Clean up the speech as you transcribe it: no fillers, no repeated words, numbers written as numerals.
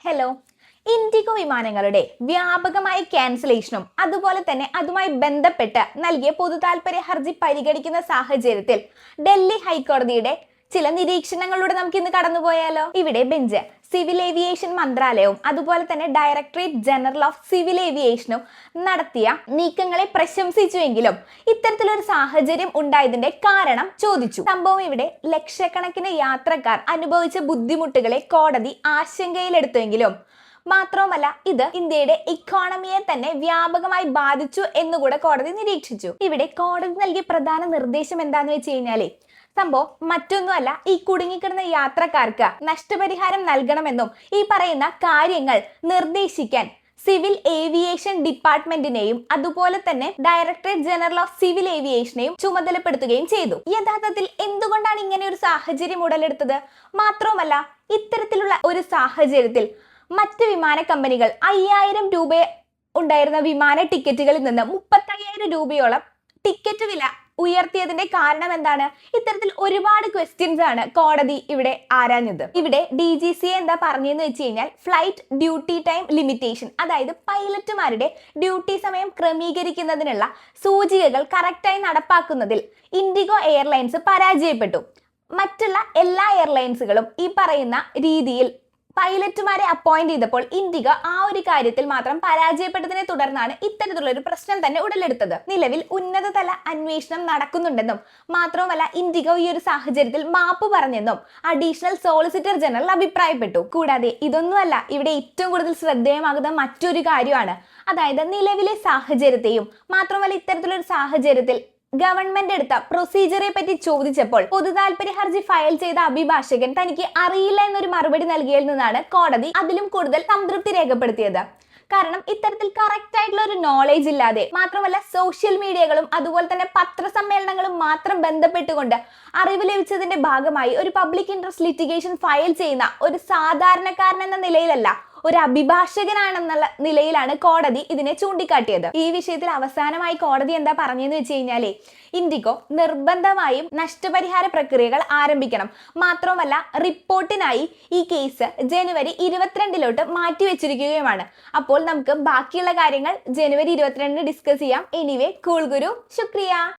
Hello. IndiGo വിമാനങ്ങളുടെ വ്യാപകമായ ക്യാൻസലേഷനും അതുപോലെ തന്നെ അതുമായി ബന്ധപ്പെട്ട് നൽകിയ പൊതുതാൽപര്യ ഹർജി പരിഗണിക്കുന്ന സാഹചര്യത്തിൽ ഡൽഹി ഹൈക്കോടതിയുടെ ചില നിരീക്ഷണങ്ങളിലൂടെ നമുക്ക് ഇന്ന് കടന്നുപോയാലോ. ഇവിടെ ബെഞ്ച് സിവിൽ ഏവിയേഷൻ മന്ത്രാലയവും അതുപോലെ തന്നെ ഡയറക്ടറേറ്റ് ജനറൽ ഓഫ് സിവിൽ ഏവിയേഷനും നടത്തിയ നീക്കങ്ങളെ പ്രശംസിച്ചുവെങ്കിലും ഇത്തരത്തിലൊരു സാഹചര്യം ഉണ്ടായതിന്റെ കാരണം ചോദിച്ചു. സംഭവം ഇവിടെ ലക്ഷക്കണക്കിന് യാത്രക്കാർ അനുഭവിച്ച ബുദ്ധിമുട്ടുകളെ കോടതി ആശങ്കയിലെടുത്തുവെങ്കിലും മാത്രവുമല്ല ഇത് ഇന്ത്യയുടെ ഇക്കോണമിയെ തന്നെ വ്യാപകമായി ബാധിച്ചു എന്നുകൂടെ കോടതി നിരീക്ഷിച്ചു. ഇവിടെ കോടതി നൽകിയ പ്രധാന നിർദ്ദേശം എന്താന്ന് വെച്ച് കഴിഞ്ഞാല് സംഭവം മറ്റൊന്നുമല്ല, ഈ കുടുങ്ങിക്കിടന്ന യാത്രക്കാർക്ക് നഷ്ടപരിഹാരം നൽകണമെന്നും ഈ പറയുന്ന കാര്യങ്ങൾ നിർദ്ദേശിക്കാൻ സിവിൽ ഏവിയേഷൻ ഡിപ്പാർട്ട്മെന്റിനെയും അതുപോലെ തന്നെ ഡയറക്ടറേറ്റ് ജനറൽ ഓഫ് സിവിൽ ഏവിയേഷനെയും ചുമതലപ്പെടുത്തുകയും ചെയ്തു. യഥാർത്ഥത്തിൽ എന്തുകൊണ്ടാണ് ഇങ്ങനെ ഒരു സാഹചര്യം ഉടലെടുത്തത്? മാത്രവുമല്ല ഇത്തരത്തിലുള്ള ഒരു സാഹചര്യത്തിൽ മറ്റ് വിമാന കമ്പനികൾ 5000 രൂപ ഉണ്ടായിരുന്ന വിമാന ടിക്കറ്റുകളിൽ നിന്ന് 35,000 രൂപയോളം ടിക്കറ്റ് വില ഉയർത്തിയതിന്റെ കാരണം എന്താണ്? ഇത്തരത്തിൽ ഒരുപാട് ക്വസ്റ്റ്യൻസ് ആണ് കോടതി ഇവിടെ ആരാഞ്ഞത്. ഇവിടെ DGCA എന്താ പറഞ്ഞതെന്ന് വെച്ച് കഴിഞ്ഞാൽ ഫ്ലൈറ്റ് ഡ്യൂട്ടി ടൈം ലിമിറ്റേഷൻ, അതായത് പൈലറ്റുമാരുടെ ഡ്യൂട്ടി സമയം ക്രമീകരിക്കുന്നതിനുള്ള സൂചികകൾ കറക്റ്റായി നടപ്പാക്കുന്നതിൽ ഇൻഡിഗോ എയർലൈൻസ് പരാജയപ്പെട്ടു. മറ്റുള്ള എല്ലാ എയർലൈൻസുകളും ഈ പറയുന്ന രീതിയിൽ പൈലറ്റുമാരെ അപ്പോയിന്റ് ചെയ്തപ്പോൾ ഇൻഡിഗോ ആ ഒരു കാര്യത്തിൽ മാത്രം പരാജയപ്പെട്ടതിനെ തുടർന്നാണ് ഇത്തരത്തിലുള്ള ഒരു പ്രശ്നം തന്നെ ഉടലെടുത്തത്. നിലവിൽ ഉന്നതതല അന്വേഷണം നടക്കുന്നുണ്ടെന്നും മാത്രവുമല്ല ഇൻഡിഗോ ഈ ഒരു സാഹചര്യത്തിൽ മാപ്പ് പറഞ്ഞെന്നും അഡീഷണൽ സോളിസിറ്റർ ജനറൽ അഭിപ്രായപ്പെട്ടു. കൂടാതെ ഇതൊന്നുമല്ല, ഇവിടെ ഏറ്റവും കൂടുതൽ ശ്രദ്ധേയമാകുന്ന മറ്റൊരു കാര്യമാണ്, അതായത് നിലവിലെ സാഹചര്യത്തെയും മാത്രമല്ല ഇത്തരത്തിലൊരു സാഹചര്യത്തിൽ ഗവൺമെന്റ് എടുത്ത പ്രൊസീജിയറെ പറ്റി ചോദിച്ചപ്പോൾ പൊതുതാൽപര്യ ഹർജി ഫയൽ ചെയ്ത അഭിഭാഷകൻ തനിക്ക് അറിയില്ല എന്നൊരു മറുപടി നൽകിയതിൽ നിന്നാണ് കോടതി അതിലും കൂടുതൽ സംതൃപ്തി രേഖപ്പെടുത്തിയത്. കാരണം ഇത്തരത്തിൽ കറക്റ്റ് ആയിട്ടുള്ള ഒരു നോളേജ് ഇല്ലാതെ മാത്രമല്ല സോഷ്യൽ മീഡിയകളും അതുപോലെ തന്നെ പത്രസമ്മേളനങ്ങളും മാത്രം ബന്ധപ്പെട്ടുകൊണ്ട് അറിവ് ലഭിച്ചതിന്റെ ഭാഗമായി ഒരു പബ്ലിക് ഇൻട്രസ്റ്റ് ലിറ്റിഗേഷൻ ഫയൽ ചെയ്യുന്ന ഒരു സാധാരണക്കാരൻ എന്ന നിലയിലല്ല, ഒരു അഭിഭാഷകനാണെന്നുള്ള നിലയിലാണ് കോടതി ഇതിനെ ചൂണ്ടിക്കാട്ടിയത്. ഈ വിഷയത്തിൽ അവസാനമായി കോടതി എന്താ പറഞ്ഞതെന്ന് വെച്ച് കഴിഞ്ഞാലേ ഇൻഡിഗോ നിർബന്ധമായും നഷ്ടപരിഹാര പ്രക്രിയകൾ ആരംഭിക്കണം. മാത്രമല്ല റിപ്പോർട്ടിനായി ഈ കേസ് ജനുവരി 22 മാറ്റിവെച്ചിരിക്കുകയുമാണ്. അപ്പോൾ നമുക്ക് ബാക്കിയുള്ള കാര്യങ്ങൾ ജനുവരി 22 ഡിസ്കസ് ചെയ്യാം. എനിവേ കൂൾ ഗുരു, ശുക്രിയ.